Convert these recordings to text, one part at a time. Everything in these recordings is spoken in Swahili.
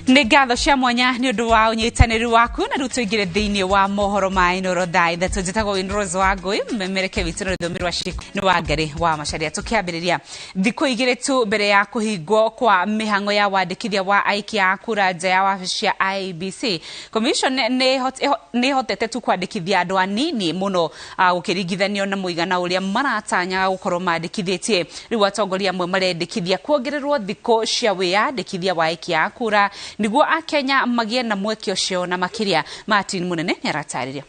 Ngatho cia mwanya ni undu wa unyitaniri waku na rutwigire thiini wa mohoro ma Inooro Thaa Ithatu njitagwo Inooro Thaa Ithatu memereke witu na ruthomi rwa Shiku ni wa Ngari wa Macharia tukiambiriria thiku igire tu mbere ya kuhingwo kwa mihango ya wandikithia wa aikia kura nja ya wabici ya IEBC. Commission ni hotete tu kwandikithia andu anini muno gukiringithanio na muigana uria maratanya gukorwo mandikithitie. Riu atongoria amwe marendikithia kuongererwo thiku cia wiyandikithia wa aikia kura niguo Akenya magie na mweke ucio na makiria. Martin Munene ni aratariria.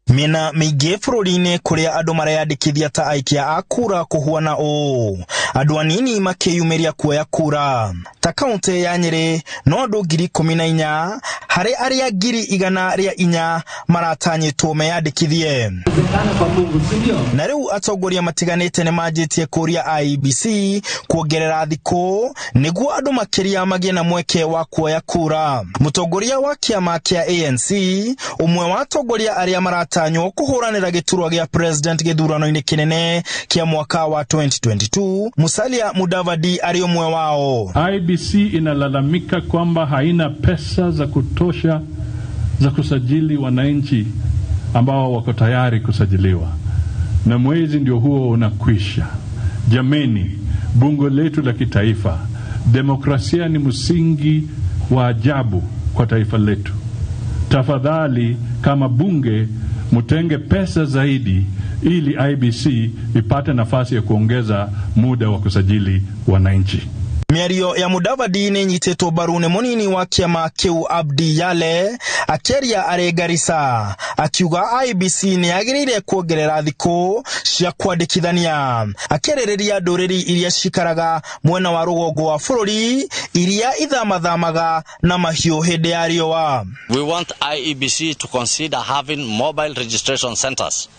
Mina miingi bururi-ini kuria andu mareyandikithia ta aikia a kura kuhuana uu andu anini makiyumiria kuoya kura ta kaunti ya Nyeri no andu 14,000 hari aria 104 maratanyitwo meyandikithie. Na riu atongoria matiganite ni manjitie kuria IEBC kuongerera thiku niguo andu makiria magie na mweke wa kuoya kura. Mutongoria wa kiama kia ANC umwe wa atongoria aria tanyo kuhuranira giturwa gia president githurano-ini kinene kia mwaka wa 2022 Musalia Mudavadi ari umwe wao. IEBC inalalamika kwamba haina pesa za kutosha za kusajili wananchi ambao wako tayari kusajiliwa, na mwezi ndio huo unakwisha. Jameni, bunge letu la kitaifa, demokrasia ni msingi wa ajabu kwa taifa letu. Tafadhali kama bunge mutenge pesa zaidi ili IEBC ipate nafasi ya kuongeza muda wa kusajili wananchi. Miario ya Mudavadi ni nyiteto barune munini wa kiama kiu Abdi Yale akeria are Garissa akiuga IEBC ni agirire kuongerera thiku cia kwandikithania akerereria nduriri iria cikaraga mwena wa rugongo wa bururi iria ithamathamaga na mahiu hindi ya riua. We want IEBC to consider having mobile registration centers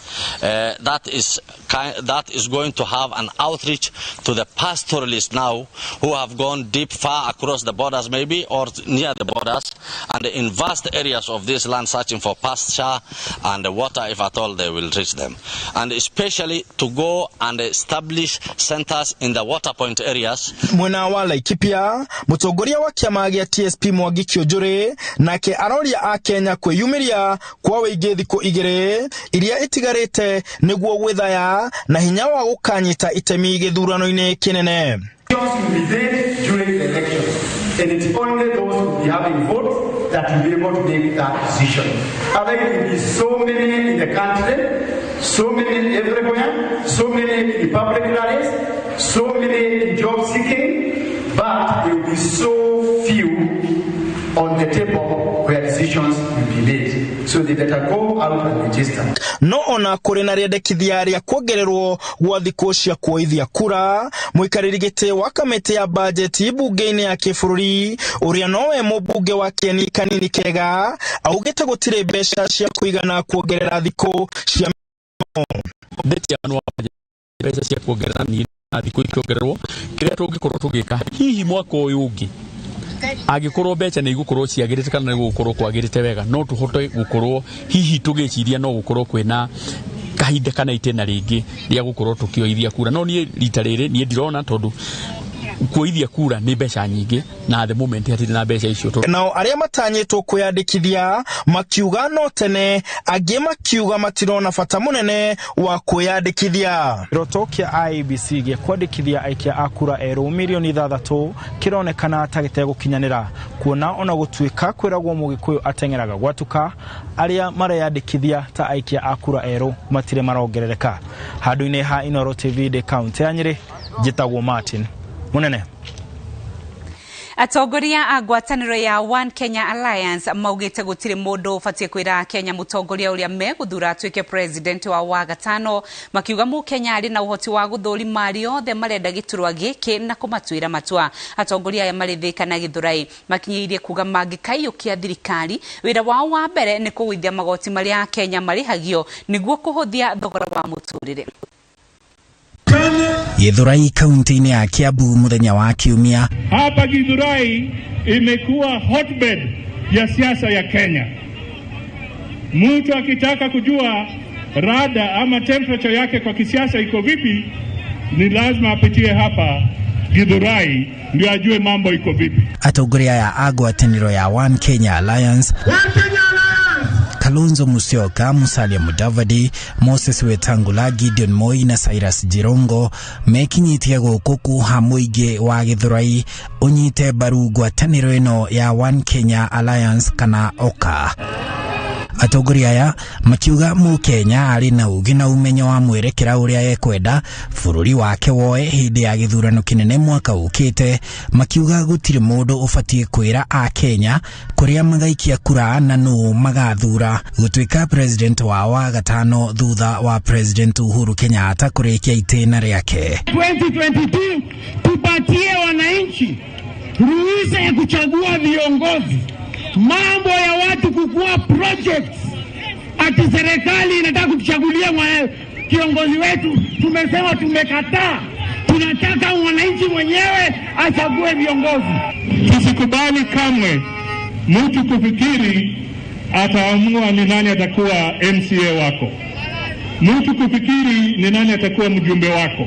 that is going to have an outreach to the pastoralists now who have gone deep far across the borders maybe or near the borders and in vast areas of this land searching for pasture and water if at all they will reach them, and especially to go and establish centers in the water point areas. Mwena wa Laikipia mutongoria wa kiama gia TSP Mwangi Kionjore nake aroria a Kenya kwiyumiria kwa weingi thiku igire iria itigarite niguo gwithaya na hinya wa gukanyita itemi githurano-ini kinene. Will be there during the elections, and it's only those who will be having votes that will be able to make that decision. There will be so many in the country, so many everywhere, so many in public rallies, so many in job seeking, but there will be so few on the table where decisions will be made. So they better go out and register. No ona kuri na riendekithia ria kuongererwo gwa thiku cia kuoithia kura muikariri giti wa kamiti ya budget bunge-ini ya kibururi uria nowe mubunge wa Kieni Kanini Kega augite gutire mbeca cia kuigana kuongerera thiku cia mbeca cia kuongerera ni thiku ikiongererwo kiria tungikorwo tugika hihi mwaka uyu ungi agikorwo mbeca ni igukorwo ciagirite kana ni gukorwo kwagirite wega no tuhote gukorwo hihi tugiciria no gukorwo kwina kahinda kana itena ringi ria gukorwo tukioithia kura no ni rita riri ni ndirona tondu kuoithia kura ni mbeca nyingi na the moment hatiri na mbeca icio to nao aria matanyitwo kuyandikithia makiuga no tene angi makiuga matirona bata munene wa kuyandikithia. Kiroto kia IEBC gia kwandikithia aikia a kura eru milioni 6 kironekana atagite gukinyanira kuona ona gutuika kwiragwo mugikuyu atengeraga gwatuka aria mareyandikithia ta aikia a kura eru matire marongerereka. Handu-ini ha Inooro TV de county ya Nyeri njitagwo Martin Munene. Atongoria a ngwataniro ya One Kenya Alliance maugite gutire mundu ufatie kwira Kenya mutongoria uria meguthura atuike president wa wagatano makiuga mu Kenya ari na uhoti wa guthurima ari othe marenda giturwa giki na kumatwira matua. Atongoria aya marithika na githurai makinyirie kuga mangikaiukia thirikari wira wao wa mbere ni kuwithia magoti maria Kenya marihagio niguo kuhuthia thogora wa muturire. Githurai kaunti-ini ya Kiambu muthenya wa Kiumia. Hapa Githurai imekuwa hotbed ya siasa ya Kenya. Mtu akitaka kujua rada ama temperature yake kwa kisiasa iko vipi ni lazima apitie hapa Githurai ndio ajue mambo iko vipi. Atongoria ya agwataniro ya One Kenya Alliance, Kalonzo Musyoka, Musalia Mudavadi, Moses Wetangula, Gideon Moi na Cyrus Jirongo mekinyitie gukuku hamuige wa Githurai unyite baru gwataniro ino ya One Kenya Alliance kana OKA. Atongoria aya makiuga mu Kenya ari na ugi na umenyo wa mwerekera uria ekwenda bururi wake woe hindi ya githurano kinene mwaka ukite. Makiuga gutire mundu ufatie kwira a Kenya kuria magaikia kura na no magathura gutwika president wa gatano thutha wa president Uhuru Kenyatta kurikia itena riake. 2022 tupatie wananchi ruhusa ya kuchagua viongozi. Mambo ya watu kukua projects ati serikali inataka kutuchagulia kiongozi wetu, tumesema tumekataa. Tunataka wananchi mwenyewe achague viongozi. Tusikubali kamwe mtu kufikiri ataamua ni nani atakuwa MCA wako, mtu kufikiri ni nani atakuwa mjumbe wako,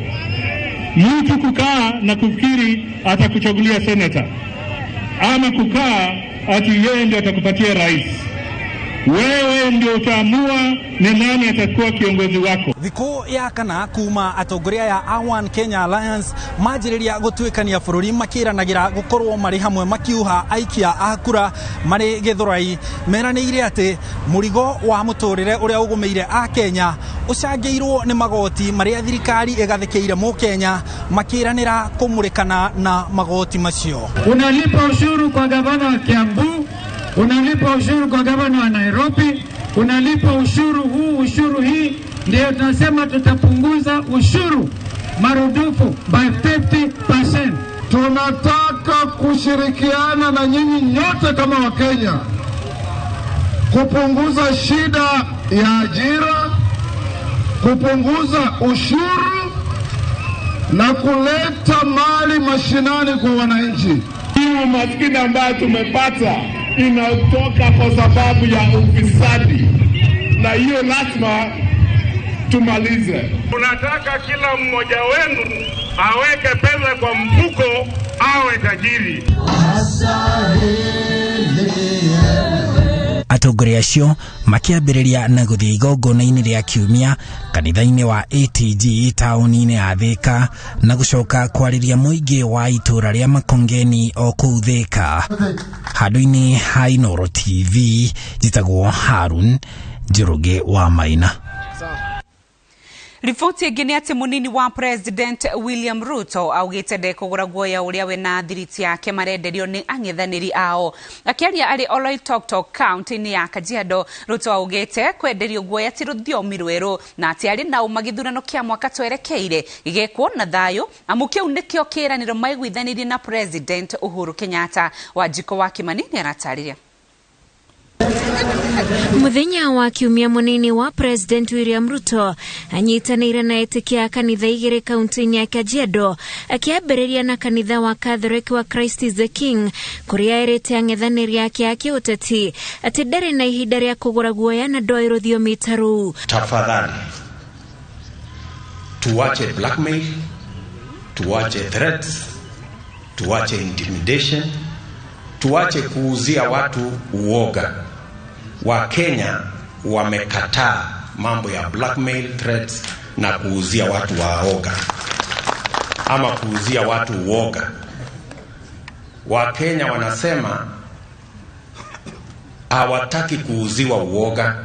mtu kukaa na kufikiri atakuchagulia senator, ama kukaa ati yeye ndio atakupatia rais. Wewe ndio utaamua ni nani atakuwa kiongozi wako. Thiko ya kana kuma atongoria ya One Kenya Alliance majiriria gutwikania bururi makiranagira gukorwo mari hamwe makiuha aikia akura mari Githurai meraniire ati murigo wa muturire uria ugumeire a Kenya ucangeirwo ni magoti mari thirikari igathekeire mu Kenya makiranira kumurikana na magoti macio. Unalipa ushuru kwa gavana wa Kiambu, unalipa ushuru kwa gavana wa Nairobi, unalipa ushuru huu, ushuru hii. Ndio tunasema tutapunguza ushuru marudufu by 50%. Tunataka kushirikiana na nyinyi nyote kama Wakenya kupunguza shida ya ajira, kupunguza ushuru na kuleta mali mashinani kwa wananchi. Hii umaskini ambayo tumepata inatoka kwa sababu ya ufisadi, na hiyo lazima tumalize. Tunataka kila mmoja wenu aweke pesa kwa mfuko awe tajiri. Atongoria acio makiambiriria na guthii igongona-ini ria kiumia kanitha-ini wa ATG tauni-ini ya Thika na gucoka kwariria muingi wa itura ria Makongeni o kuu Thika. Handu-ini ha Inooro TV jitagwo Harun Njoroge wa Maina. Ripoti ingine ati munini wa President William Ruto augite ndekugura guoya uria we na thiriti yake marenderio ni ang'ethaniri ao. Akiaria ari Oloitoktok county-ini ya Kajiado, Ruto augite kwenderio guoya ti ruthiomi rweru na ati ari na magithurano kia mwaka twerekeire igekwo na thayu amu kiu nikio kiraniro maiguithanirie na President Uhuru Kenyatta. Wanjiko wa Kimani ni aratariria. Muthenya wa kiumia munini wa President William Ruto anyitanire na etikia kanitha igire kaunti-ini ya Kajiado akiambiriria na kanitha wa Catholic wa Christ is the King kuria erite ang'ethaniri yake akiuteti ati ndari na ihinda ria kugura guoya na ndoi ruthiomi taru. Tafadhali tuache blackmail, tuache threats, tuache intimidation, tuache kuuzia watu uoga. Wakenya wamekataa mambo ya blackmail, threats na kuuzia watu waoga ama kuuzia watu uoga. Wakenya wanasema hawataki kuuziwa uoga,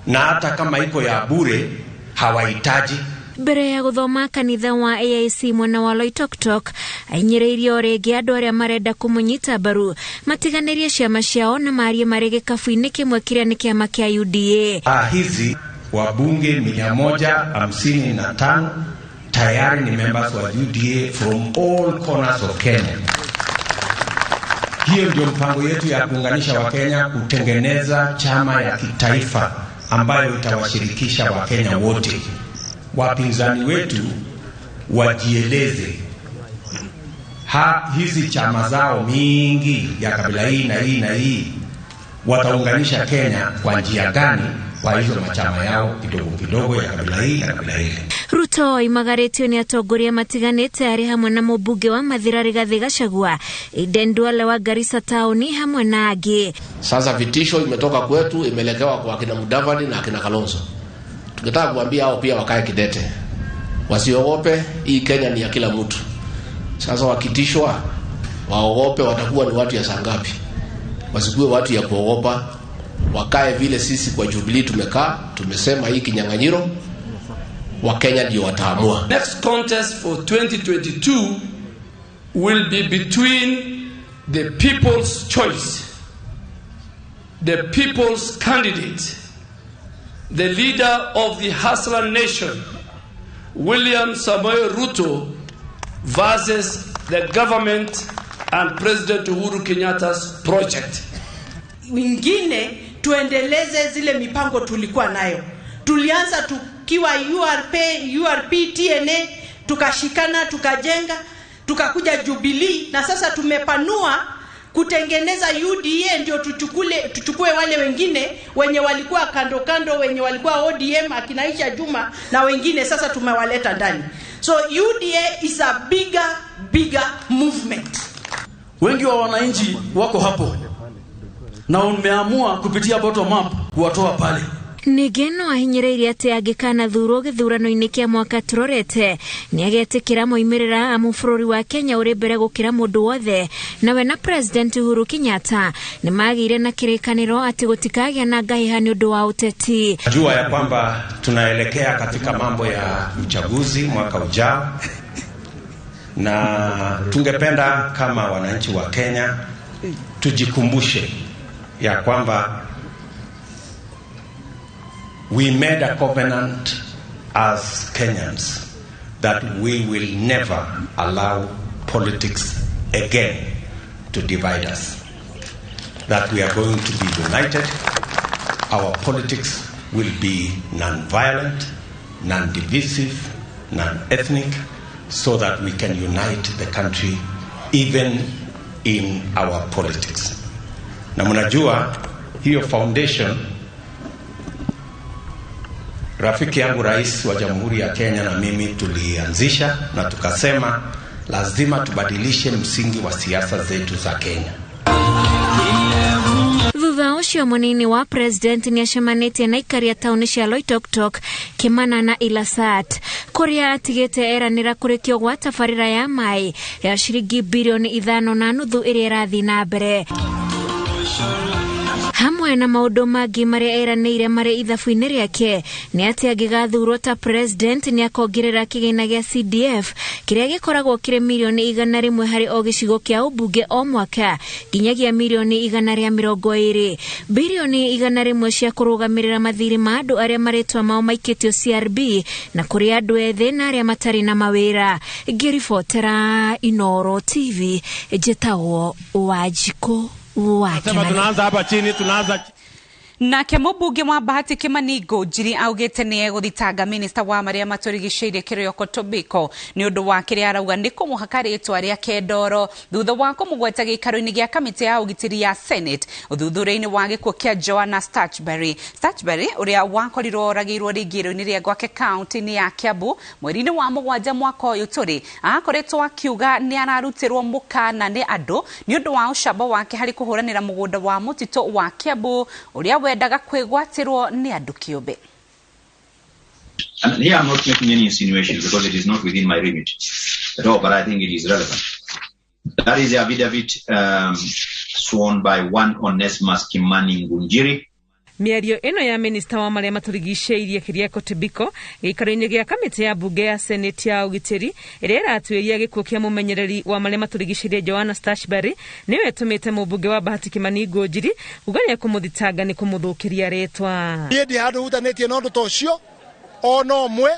na hata kama iko ya bure hawahitaji. Mbere ya guthoma kanitha wa AIC mwana wa Oloitoktok ainyiriirie oringi andu aria marenda kumunyita mbaru matiganirie ciama ciao na marie mari gikabu-ini kimwe kiria ni kiama kia UDA. Hizi wabunge 155 tayari ni members wa UDA from all corners of Kenya. Hiyo ndio mpango yetu ya kuunganisha Wakenya, kutengeneza chama ya kitaifa ambayo itawashirikisha Wakenya wote. Wapinzani wetu wajieleze. Hizi chama zao mingi ya kabila hii na hii na hii wataunganisha Kenya kwa njia gani? Kwa hizo machama yao kidogo kidogo ya kabila hii na kabila hii. Ruto imagaretio ni atongoria matiganite ari hamwe na mubunge wa Mathira Rigathi Gachagua, Aden Duale wa Garissa Town hamwe na angi. Sasa vitisho imetoka kwetu imelekewa kwa kina Mudavadi na kina Kalonzo. Tungetaka kuambia hao pia wakae kidete. Wasiogope, hii Kenya ni ya kila mtu. Sasa wakitishwa waogope, watakuwa ni watu ya sangapi? Wasikuwe watu ya kuogopa, wakae vile sisi kwa Jubilee tumekaa, tumesema hii kinyang'anyiro wa Kenya ndio wataamua. Next contest for 2022 will be between the people's choice, the people's candidate, the leader of the hustler nation, William Samoei Ruto, versus the government and President Uhuru Kenyatta's project. Wengine tuendeleze zile mipango tulikuwa nayo. Tulianza tukiwa URP, TNA, tukashikana, tukajenga, tukakuja Jubilee, na sasa tumepanua kutengeneza UDA ndio tuchukue wale wengine wenye walikuwa kando kando, wenye walikuwa ODM akinaisha Juma na wengine sasa tumewaleta ndani. So UDA is a bigger movement. Wengi wa wananchi wako hapo na umeamua kupitia bottom up kuwatoa pale. Nigeno ahinyireire ati agikana thuro githurano-ini kia mwaka turorete ni agetikira moimirira amu bururi wa Kenya uri mbere gukira mundu wothe, nawe na President Uhuru Kenyatta ni magire na kirikaniro ati gutikagia na ngahiha ni undu wa uteti. Najua ya kwamba tunaelekea katika mambo ya uchaguzi mwaka ujao, na tungependa kama wananchi wa Kenya tujikumbushe ya kwamba we made a covenant as Kenyans that we will never allow politics again to divide us. That we are going to be united. Our politics will be non-violent, non-divisive, non-ethnic, so that we can unite the country even in our politics. Na mnajua hiyo foundation rafiki yangu rais wa Jamhuri ya Kenya na mimi tulianzisha, na tukasema lazima tubadilishe msingi wa siasa zetu za Kenya. Thutha ucio munini wa president ni acemanitie na ikari ya tauni cia Loitoktok, Kimana na Ilasat kuria atigite eranira kurikio gwa tabarira ya mai ya shiringi bilioni 5.5 iria irathi na mbere. Hamwe na maundu mangi maria eranire mari ithabu-ini riake ni ati agigathurwo ta president ni akongerera kigina gia CDF kiria gikoragwo kire milioni 100 hari o gicigo kia ubunge o mwaka nginyagia milioni 120 bilioni 100 cia kurugamirira mathiri ma andu aria maritwa mao maikitio CRB na kuri andu ethĩ na aria matari na mawira. Ngiribotera Inooro TV, Jetawo Wajiko. Tunaanza hapa chini, tunaanza Nake mũmbunge wa Bahati Kimani Ngũnjiri augĩte nĩ egũthitanga minista wa marĩa matũrigicĩirie Kĩrĩoko Tobiko nĩ ũndũ wa kĩrĩa arauga nĩ kũmũhaka rĩĩtwa rĩake ndoro thutha wa kũmũgweta gĩikaro-inĩ gĩa kamĩtĩ ya ũgitĩri ya Senate ũthuthuria-inĩ wa gĩkuũ kĩa Joanna Stachbury ũrĩa wakorirwo oragĩirwo rĩingĩro-inĩ rĩa gwake kaunti-inĩ ya Kiambu mweri-inĩ wa Mũgwanja mwaka ũyũ tũrĩ akoretwo akiuga nĩ ararutĩrwo mũkana nĩ andũ nĩ ũndũ wa ũcamba wake harĩ kũhũranĩra mũgũnda wa mũtitũ wa Kiambu ũrĩa wendaga kwĩgwatirwo nĩ andũ kĩũmbe. And here I'm not making any insinuations because it is not within my remit at all, but I think it is relevant. That is the affidavit sworn by one Onesmus Kimani Ngũnjiri. Miario ino ya minista wa maria maturigicĩirie Kĩrĩoko Tobiko gĩikaro-inĩ gĩa kamĩtĩ ya bunge ya Senate ya ũgitĩri ĩrĩa ĩratuĩria gĩkuũ kĩa mũmenyereri wa maria maturigicĩirie Joanna Stachbury nĩwe ĩtũmĩte mũmbunge wa Bahati Kimani Ngũnjiri kugania kũmũthitanga nĩ kũmũthũkĩria rĩtwa. Ndi handũ hutanĩtie na ũndũ ta ũcio ona ũmwe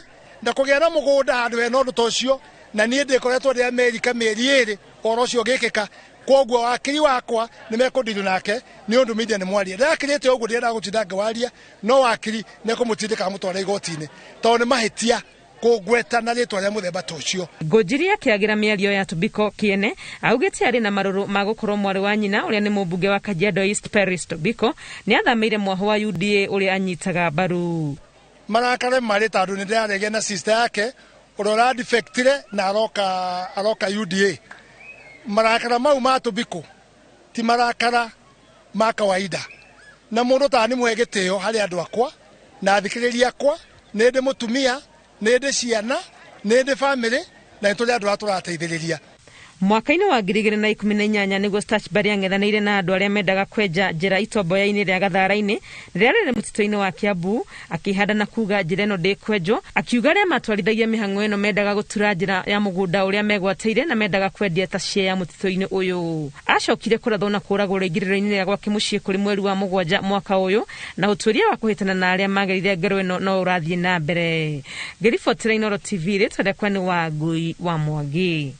na kũgĩa na mũgũnda handũ hena ũndũ ta ũcio, na niĩ ndĩkoretwo ndĩ Amerika mĩeri 2 ũhoro ũcio ũgĩkĩka. Koguo wakiri wakwa nĩ mekũndithio nake nĩ ũndũ media nĩ mwaria ndakĩrĩte ũguo ndĩrenda gũtinda ngwaria, no wakiri nĩ kũmũtindĩka mũtwara igoti-inĩ tondũ nĩ mahĩtia kũgweta na rĩtwa rĩa mũthemba ta ũcio. Ngũnjiri akĩagira mĩario ya Tobiko kĩene augĩte arĩ na marũrũ ma gũkorwo mwarĩ wa nyina ũrĩa nĩ mũmbunge wa Kajiado East Paris Tobiko nĩ athamĩire mwaho wa UDA ũrĩa anyitaga mbaru. marakare mari tondu ni ndirarege na sister yake urora defectire na aroka UDA. Marakara mau matubiko ti marakara ma kawaida, na mundu ta ni mwegitio hari andu akwa na thikiriria akwa, nende mutumia, nende ciana, nende family, na ituli andu aturateithiriria. Mwaka-ini wa 2018 niguo Stachbury ang'ethanĩire na andũ arĩa mendaga kwenja njĩra itomboya-inĩ rĩa Gathara-inĩ rĩrĩa rĩrĩ mũtitũ-inĩ wa Kiambu, akĩhanda na kuga njĩra ĩno ndĩkwenjwo, akiuga arĩa matwarithagia mĩhang'o ĩno mendaga gũtura njĩra ya mũgũnda ũrĩa megwateire na mendaga kwendia ta cia ya mũtitũ-inĩ ũyũ. Acokire kũrathwo na kũragwo rĩingĩrĩro-inĩ rĩa gwake mũciĩ kũrĩ mweri wa Mũgwanja mwaka ũyũ, na ũtuĩria wa kũhĩtana na arĩa magerire ngero ĩno no ũrathiĩ na mbere. Ngĩribotera Inooro TV rĩtwa rĩakwa nĩ Wangui wa Mwangi.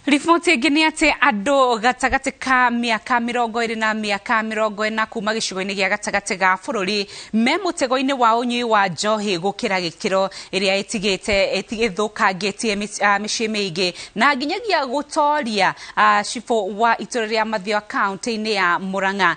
Riboti ĩngĩ nĩ atĩ andũ gatagati ka mĩaka 20 na mĩaka 40 kuma gĩcigo-inĩ gĩa gatagati ga bũrũri me mũtego-inĩ wa ũnyui wa njohi gũkĩra gĩkĩro ĩrĩa ĩtigĩthũkangĩtie mĩciĩ mĩingĩ na nginyagia gũtoria cibũ wa itũra rĩa Mathioya kaunti-inĩ ya Murang'a.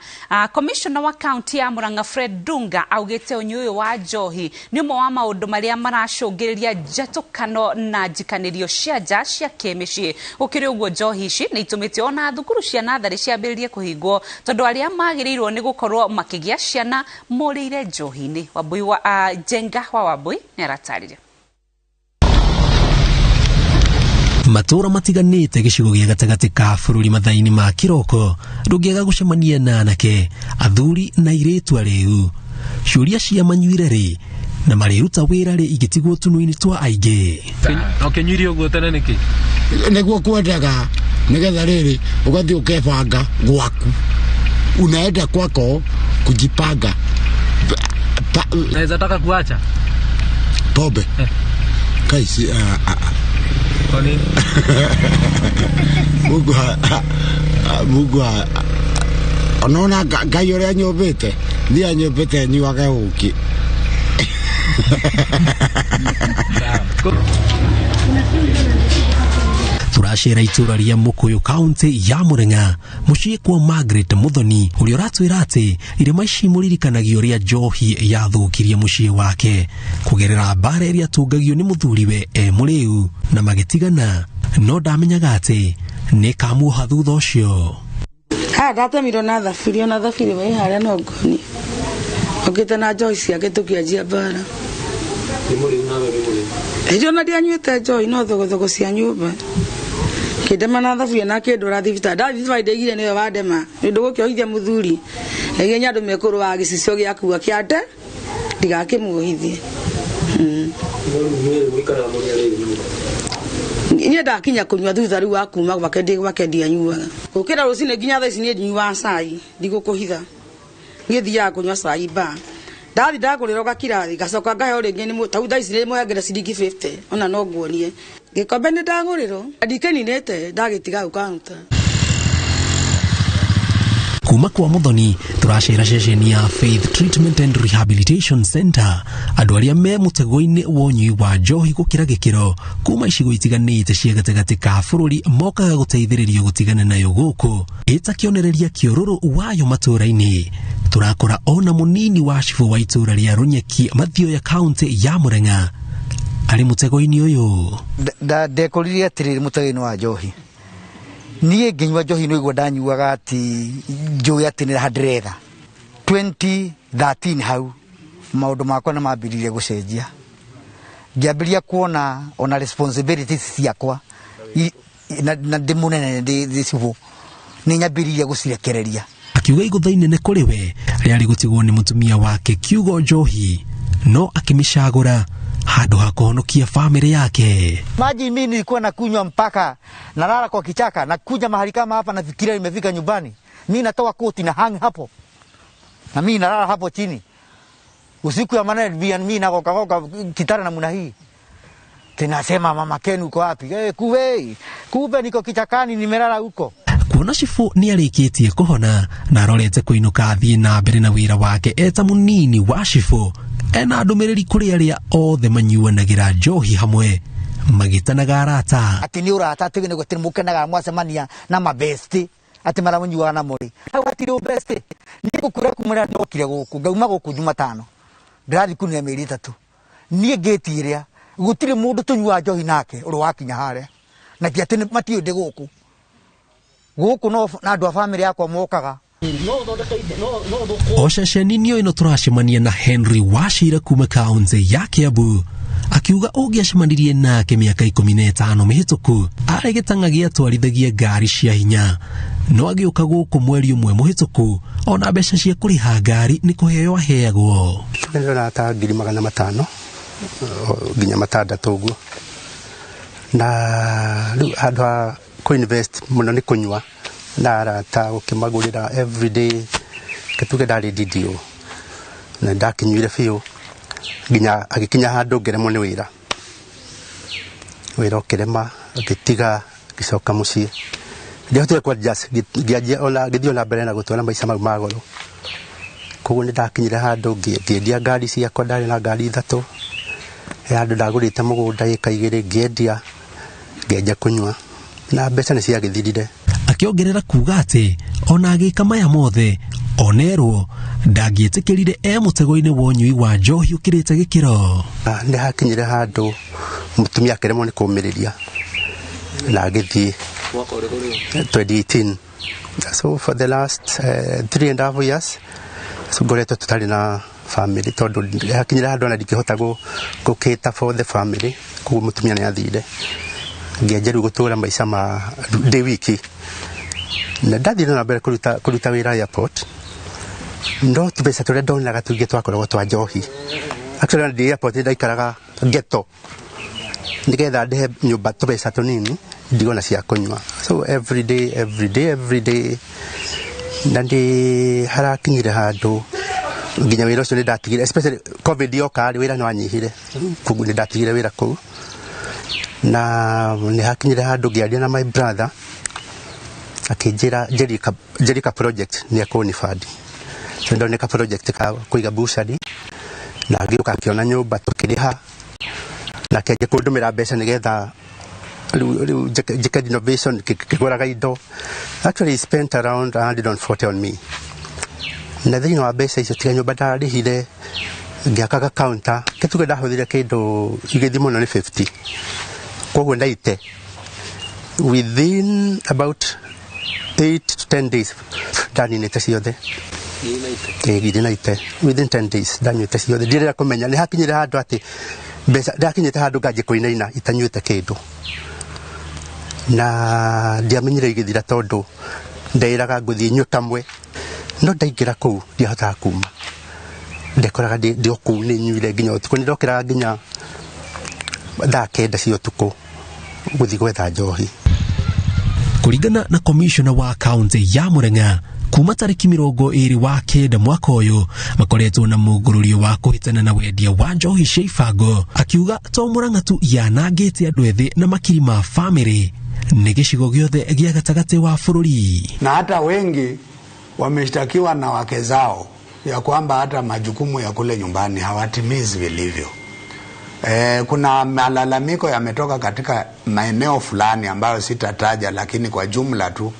Commissioner wa kaunti ya Murang'a Fred Dunga augĩte ũnyui wa njohi nĩ ũmwe wa maũndũ marĩa maracũngĩrĩria njatũkano na njikanĩrio cia nja cia kĩmĩciĩ. Uguo njohi ici nĩ itumĩte ona thukuru cia natharĩ ciambĩrĩrie kũhingwo tondũ arĩa magĩrĩirwo nĩ gũkorwo makĩgĩa ciana morĩire njohi-inĩ. Wambui wa Jenga wa Wambui nĩ aratarĩria. Matura matiganĩte gĩcigo gĩa gatagati ka bũrũri mathaa-inĩ ma kĩroko ndũngĩaga gũcemania na anake, athuri na airĩtu arĩu. Ciũria cia manyuire rĩ na marĩruta wĩra rĩ igĩtigwo tunu-inĩ twa aingĩ. Ũkĩnyuire ũguo tene nĩkĩ? Nĩguo kwendaga nĩgetha rĩrĩ ũgathiĩ ũkebanga gwaku, unaenda kwako kujipanga. Naweza taka kuacha pombe kaisi kwa nini? Mungu unaona Ngai ũrĩa nyũmbĩte ndiye anyũmbĩte nyuage ũki. Turacera itũra rĩa Mũkũyũ kaunti ya Murang'a mũciĩ kwa Margaret Muthoni ũrĩa ũratwĩra atĩ irema ici mũririkanagio rĩa njohi yathũkirie mũciĩ wake kũgerera mbara ĩrĩa atungagio nĩ mũthuriwe mũrĩu na magĩtigana, no ndamenyaga atĩ nĩ kamuoha thutha ũcio. Ndatemirwo na thabiri wĩ harĩa no ngoni okĩte na njohi ciake tũkĩanjia mbara. Ĩrĩa ndianyuĩte njohi no thogothogo cia nyũmba kĩndema na thabiri na kĩndũra thibitarĩ. Thibitarĩ ndaigire nĩwe wandema nĩũndũ gũkĩohithia mũthuri egenya andũ mekũrũ wa gĩcicio gĩakua kĩande ndigakĩmuohithie. Niĩ ndakinya kũnyua thutha rĩu wa kuma gwake ndianyuaga. Gũkĩra rũcinĩ nginya thaa ici niĩ ndinyuaga cai ndigũkũhitha niĩ thiaga kũnyua cai ba. Ndathi ndagũrĩrwo gakirathi gacoka ngaheo rĩngĩ nĩ tau thaa ici nĩ mũhengere ciringi 50 ona no nguonie gĩkombe nĩ ndagũrĩrwo ndikĩninĩte ndagĩtiga ũkaunta. Kuma kwa Muthoni turacera ceceni ya Faith Treatment and Rehabilitation Center andũ arĩa me mũtego-inĩ wa ũnyui wa njohi gũkĩra gĩkĩro kuma icigo itiganĩte cia gatagati ka bũrũri mokaga gũteithĩrĩrio gũtigana nayo gũkũ ĩta kĩonereria kĩũrũrũ wayo matũra-inĩ. Turakora ona mũnini wa cibũ wa itũra rĩa Runyeki Mathioya kaunti ya Murang'a arĩ mũtego-inĩ ũyũ. Ndekoririe atĩrĩrĩ mũtego-inĩ wa njohi niĩ ngĩnyua njohi no igua ndanyuaga atĩ njũĩ atĩ nĩ handĩretha 2013 hau maũndũ makwa nĩ mambĩrĩirie gũcenjia ngĩambĩrĩria kuona ona responsibilities ciakwa na ndĩ mũnene ndĩ cibũ nĩ nyambĩrĩirie gũcirekereria. Akiuga igũtha inene kũrĩ we rĩarĩ gũtigwo nĩ mũtumia wake kiugo njohi no akĩmĩcagũra handũ ha kuhonokia family yake. Maji mimi nilikuwa nakunywa mpaka nalala kwa kichaka na kuja mahali kama hapa nafikiria nimefika nyumbani. Mimi natoa koti na hang hapo. Na mimi nalala hapo chini. Usiku ya manane mimi nakoka kitara namna hii. Tunasema mama Ken uko wapi? Kuve niko kichakani nimelala huko. Kuona cibũ nĩ arĩkĩtie kũhona na arorete kũinũka athiĩ na mbere na wĩra wake eta mũnini wa cibũ ena ndũmĩrĩri kũrĩ arĩa othe manyuanagĩra njohi hamwe magĩtanaga arata. Atĩ nĩ ũrata atĩ nĩ gũtirĩ mũkenaga mwacemania na mabesti ati maramunyuaga na muri agwatire best ni gukura kumura ndokire guku ngauma guku Jumatano ndirathi kunia meri 3 nie gate iria gutire mundu tunyua njohi nake uri wakinya hare na kiati matio de guku no na andu a family yakwa mokaga Oshashanini ino turashimania na Henry Washira kuma kaunti ya Kiambu akiuga ugiacemanirie nake miaka 15 mihituku aregetangagia twarithagia ngari cia hinya no agiuka guku mweri umwe muhituku ona mbeca cia kuriha ngari ni kuheo aheagwo ndona ta 500 ginya matandatu guo na riu andå ku invest muno ni kunywa na arata ukimagurira everyday ketuge ndari didio na ndakinyuire biu ginya agikinya handu ngeremo ni wira ukirema agitiga gicoka mucii ndihotire kwa just giajia ona githio na mbere na gutwara maica mau magoro koguo ni ndakinyire handu ngiendia ngari ciakwa ndari na ngari 3 handu ndagurite mugunda ika 2 ngiendia ngeja kunywa na mbeca ni ciagithirire akiongerera kuga ati ona agika maya mothe onerwo ndangietikirire mutego-ini wonyui wa njohi ukirite gikiro ni hakinyire handu mutumia keremo ni kumiriria na agithii 2018 so for the last 3.5 years so ngoretwo tutari na family tondu hakinyire handu ona ndikihota gukita for the family kuguo mutumia ni athire ngienjeru gutura maica ma de wiki na ndathire na mbere kuruta wira airport ndo tubesa tore ndonaga tuge twakoragwo twa njohi actually ndi airport ndaikaraga geto ndigetha ndehe nyumba tubesa tunini ndigona cia kunywa so every day ndi harakinyire handu nginya wira ucio ni ndatigire especially covid yoka wira no anyihire kugu ni ndatigire wira kuu na ni hakinyire handu ngiaria na my brother akijira Jerika project ni akoni fadi so ndo neka project ka kuiga bushari na agiuka akiona nyumba tukiriha na keje kundumira mbeca nigetha Jeka innovation kiguraga indo actually spent around 140 on me na thini wa mbeca icio tiga nyumba ndarihire ngiakaga counter ketuge ndahuthire kindu igithi muno ni 50 koguo ndaite within about 8 to 10 days dani nete ciothe within 10 days dani nete ciothe ndirira kumenya ni hakinyire handu ati mbeca ndakinyite handu ngaje kuinaina itanyuite kindu na ndiamenyire igithira tondu ndairaga nguthi nyu kamwe no ndaingira kuu ndiahota kuma ndekoraga ndio kuu ni nyuire nginya utuku ndokiraga nginya ndakenda cio tuku guthi gwetha njohi kuringana na commissioner wa kaunti ya Murang'a kuma tariki 20 wa kenda mwaka uyu makoretwo na mugururio wa kuhitana na wendia wa njohi cia ibango akiuga to Murang'a tu yanangite andu ethi na makiri ma family ni gicigo giothe gia gatagati wa bururi na hata wengi wameshtakiwa na wake zao ya kwamba hata majukumu ya kule nyumbani hawatimizi vilivyo. Kuna malalamiko yametoka katika maeneo fulani ambayo sitataja, lakini kwa jumla tu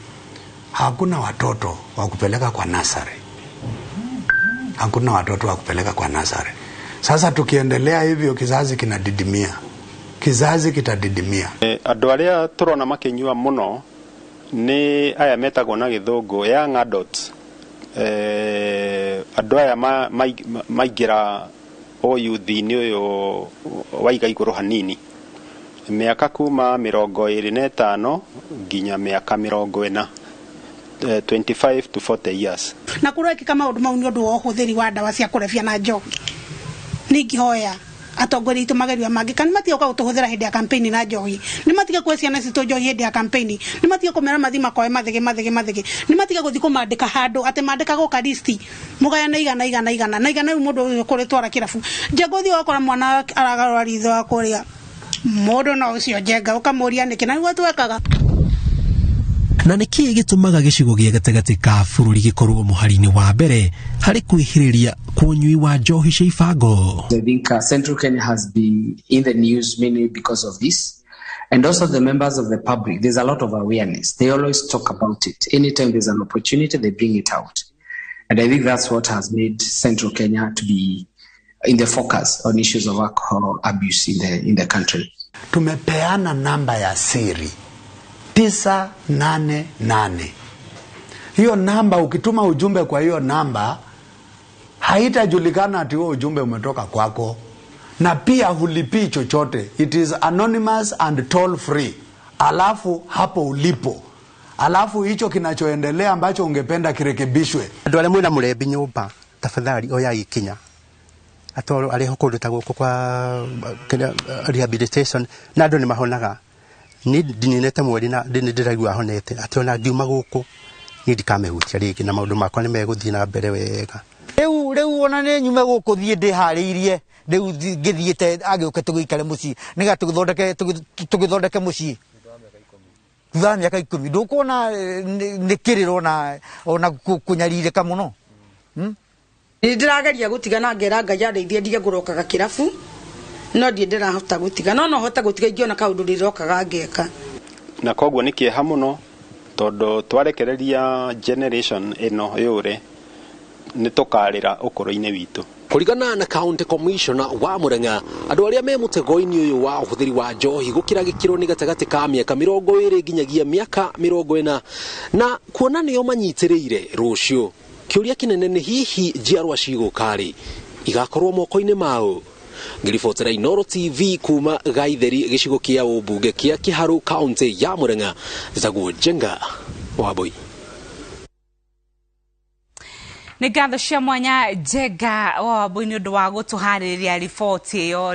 hakuna watoto wa kupeleka kwa nasari. Hakuna watoto wa kupeleka kwa nasari. Sasa tukiendelea hivyo kizazi kinadidimia. Kizazi kitadidimia. Andu aria turona makinyua muno ni aya metagwo na githungu young adults. Andu aya maigira o yuthi-ini uyu waiga iguru hanini miaka kuma 25 nginya miaka 40 25 to 40 years na kurekika maundu mau ni undu wa uhuthiri wa dawa cia kurefia na njohi ningihoya atongori itu mageria mangi kan matia ka utuhuthira hindi ya campaign na njohi ni matia kwa ciana citu njohi hindi ya campaign ni matia kumera mathima kwa mathige ni matia guthi kumandika handu ate mandika go kadisti mugaya na igana mundu kuri twara kirafu jagothi wakora mwana aragarwa ritho wakuria mundu no ucio jenga ukamuria niki na gwa twekaga na niki gitumaga gicigo gia gatagati ka bururi gikorwo muhari-ini wa mbere hari kwihiriria kunyui wa njohi cia ibango. I think Central Kenya has been in the news mainly because of this. And also the members of the public, there's a lot of awareness. They always talk about it. Anytime there's an opportunity, they bring it out. And I think that's what has made Central Kenya to be in the focus on issues of alcohol abuse in the country. Tumepeana namba ya siri 988. Hiyo namba ukituma ujumbe kwa hiyo namba haitajulikana ati huo ujumbe umetoka kwako, na pia hulipii chochote. It is anonymous and toll free. Alafu hapo ulipo, alafu hicho kinachoendelea ambacho ungependa kirekebishwe. Andũ arĩa mwĩna mũrembi nyũmba tafadhali oya ikinya atoro arĩa kũndũ ta gũkũ kwa rehabilitation na andũ nĩ mahonaga. Ni ndininete mweri na ndĩraigua honete ati ona ngiuma gũkũ ni ndikamehutia rĩngĩ na maũndũ makwa nĩ megũthiĩ na mbere wega. Rĩu ona nĩ nyume gũkũ thiĩ ndĩharĩirie rĩu ngĩthiĩte agĩũka tũgĩikare mũciĩ nĩga tũgĩthondeke mũciĩ thutha mĩaka 10 ndũkuona nĩ kĩrĩro ona kũnyarirĩka mũno. Ndĩrageria gũtigana ngera Ngai andeithie ndige ngũrokaga kĩrabu no ndĩrahota gũtigana no hota gũtiga ingĩona kaũndũ rĩrokaga ngeka. Na koguo nĩ kĩeha mũno tondũ twarekereria generation ĩno yũre nĩ tũkarĩra ũkũrũ-inĩ witũ. Kũringana na county commissioner wa Murang'a, andũ arĩa me mũtego-inĩ ũyũ wa ũhũthĩri wa njohi gũkĩra gĩkĩro nĩ gatagatĩ ka mĩaka 20 nginyagia mĩaka 40 na kuona nĩo manyitĩrĩire rũciũ. Kĩũria kĩnene nĩ hihi njiarwa cigũkarĩ igakorwo moko-inĩ mao. Ngiribotera Inooro TV kuma Gaitheri gĩcigo kĩa ũmbunge kĩa Kiharu county ya Murang'a. Zaguo Jenga Waboi. Nĩ ngatho cia mwanya Jenga Waboi nĩ ũndũ wa gũtũharĩrĩria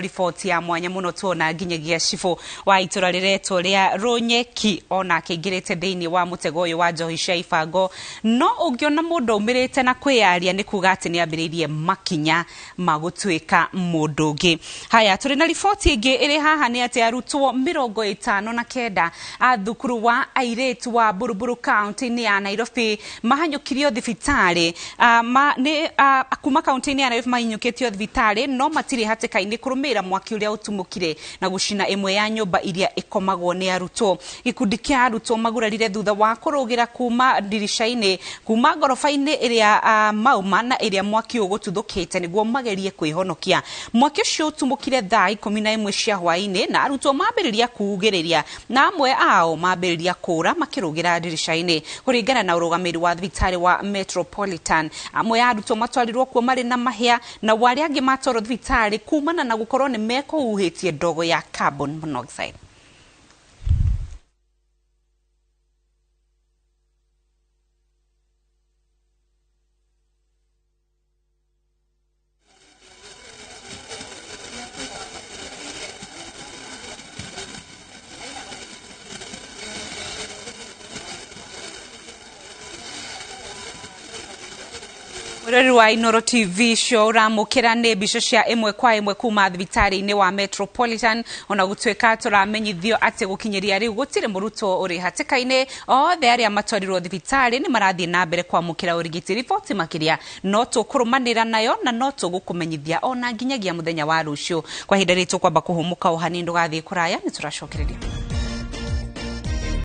riboti ya mwanya mũno tuona nginyagia cibũ wa itũra rĩretwo rĩa Rũnyeki ona kĩingĩrĩte thĩinĩ wa mũtego ũyũ wa njohi cia ibango, no ũngĩona mũndũ umĩrĩte na kwĩyaria nĩ kuga atĩ nĩ ambĩrĩirie makinya ma gũtuĩka mũndũ ũngĩ. Haya, tũrĩ na riboti ĩngĩ ĩrĩ haha nĩ atĩ arutwo 59 a thukuru wa airĩtu wa Buruburu county-inĩ ya Nairobi mahanyũkirio thibitarĩ kuma kaunti-inĩ ya Nairobi mahinyũkĩtio thibitarĩ no matirĩ hatĩka-inĩ kũrũmĩrĩra mwaki ũrĩa ũtumũkire na gũcina ĩmwe ya nyũmba iria ĩkomagwo nĩ arutwo. Gĩkundi kĩa arutwo magurarire thutha wa kũrũgĩra kuma ndirisha-inĩ kuma ngoroba-inĩ ĩrĩa mauma na ĩrĩa mwaki ũgũtuthũkĩte nĩguo magerie kwĩhonokia. Mwaki ũcio ũtumũkire thaa 11 cia hwaĩ-inĩ na arutwo mambĩrĩria kuugĩrĩria na amwe ao mambĩrĩria kũra makĩrũgĩra ndirisha-inĩ. Kũringana na ũrũgamĩrĩri wa thibitarĩ wa Metropolitan, amwe ya arutwo matwarirwo kuo marĩ na mahĩa na warĩa angĩ matwarwo thibitarĩ kumana na gũkorwo nĩ mekũhuhĩtie ndogo ya carbon monoxide. Ureri wa Inooro TV show ramukira nĩ mbica cia ĩmwe kwa ĩmwe kuma thibitarĩ-inĩ wa Metropolitan ona gũtuĩka tũramenyithio atĩ gũkinyĩria rĩu gũtirĩ mũrutwo ũrĩ hatĩka-inĩ, othe arĩa matwarirwo thibitarĩ nĩ marathiĩ na mbere kwamũkĩra ũrigiti. Riboti makĩria no tũkũrũmanĩra nayo na no tũgũkũmenyithia ona nginyagia mũthenya wa rũciũ. Kwa ihinda rĩrĩ tũkwamba kũhũmũka o hanini ndũgathiĩ kũraya, nĩ tũracokereria.